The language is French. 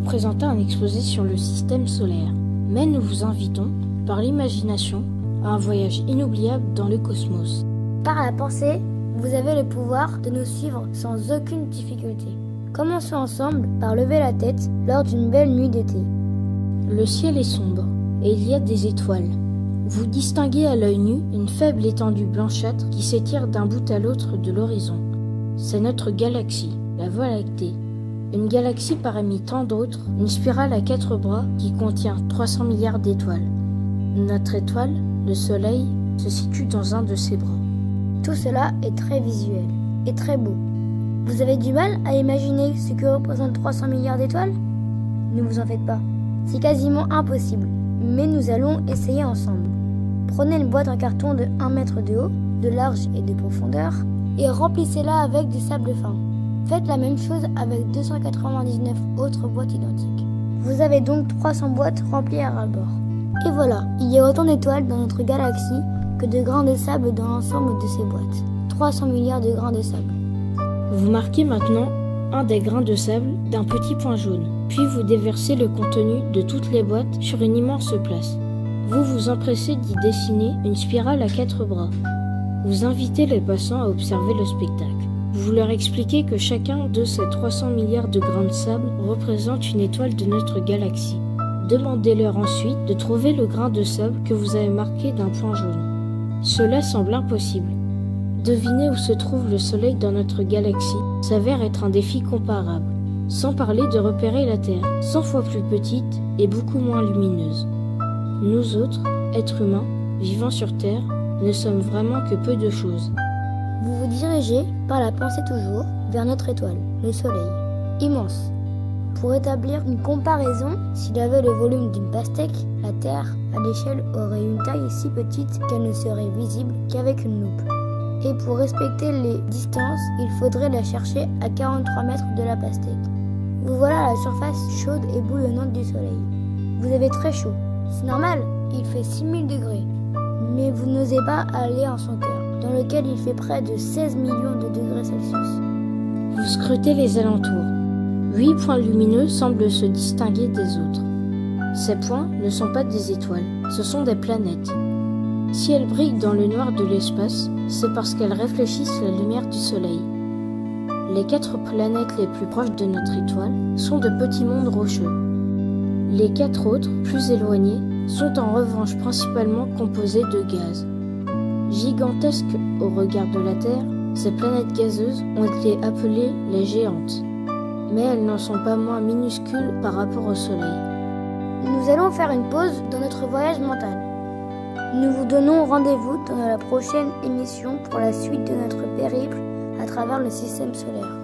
présenter un exposé sur le système solaire. Mais nous vous invitons, par l'imagination, à un voyage inoubliable dans le cosmos. Par la pensée, vous avez le pouvoir de nous suivre sans aucune difficulté. Commençons ensemble par lever la tête lors d'une belle nuit d'été. Le ciel est sombre et il y a des étoiles. Vous distinguez à l'œil nu une faible étendue blanchâtre qui s'étire d'un bout à l'autre de l'horizon. C'est notre galaxie, la Voie lactée. Une galaxie parmi tant d'autres, une spirale à 4 bras qui contient 300 milliards d'étoiles. Notre étoile, le Soleil, se situe dans un de ses bras. Tout cela est très visuel et très beau. Vous avez du mal à imaginer ce que représentent 300 milliards d'étoiles? Ne vous en faites pas. C'est quasiment impossible, mais nous allons essayer ensemble. Prenez une boîte en carton de 1 mètre de haut, de large et de profondeur et remplissez-la avec du sable fin. Faites la même chose avec 299 autres boîtes identiques. Vous avez donc 300 boîtes remplies à ras-le-bord. Et voilà, il y a autant d'étoiles dans notre galaxie que de grains de sable dans l'ensemble de ces boîtes. 300 milliards de grains de sable. Vous marquez maintenant un des grains de sable d'un petit point jaune, puis vous déversez le contenu de toutes les boîtes sur une immense place. Vous vous empressez d'y dessiner une spirale à 4 bras. Vous invitez les passants à observer le spectacle. Vous leur expliquez que chacun de ces 300 milliards de grains de sable représente une étoile de notre galaxie. Demandez-leur ensuite de trouver le grain de sable que vous avez marqué d'un point jaune. Cela semble impossible. Deviner où se trouve le Soleil dans notre galaxie s'avère être un défi comparable, sans parler de repérer la Terre, 100 fois plus petite et beaucoup moins lumineuse. Nous autres, êtres humains, vivant sur Terre, ne sommes vraiment que peu de choses. Vous vous dirigez, par la pensée toujours, vers notre étoile, le Soleil, immense. Pour établir une comparaison, s'il avait le volume d'une pastèque, la Terre, à l'échelle, aurait une taille si petite qu'elle ne serait visible qu'avec une loupe. Et pour respecter les distances, il faudrait la chercher à 43 mètres de la pastèque. Vous voilà à la surface chaude et bouillonnante du Soleil. Vous avez très chaud. C'est normal, il fait 6000 degrés. Mais vous n'osez pas aller en son cœur, dans lequel il fait près de 16 millions de degrés Celsius. Vous scrutez les alentours. 8 points lumineux semblent se distinguer des autres. Ces points ne sont pas des étoiles, ce sont des planètes. Si elles brillent dans le noir de l'espace, c'est parce qu'elles réfléchissent la lumière du Soleil. Les 4 planètes les plus proches de notre étoile sont de petits mondes rocheux. Les 4 autres, plus éloignés, sont en revanche principalement composés de gaz. Gigantesques au regard de la Terre, ces planètes gazeuses ont été appelées les géantes. Mais elles n'en sont pas moins minuscules par rapport au Soleil. Nous allons faire une pause dans notre voyage mental. Nous vous donnons rendez-vous dans la prochaine émission pour la suite de notre périple à travers le système solaire.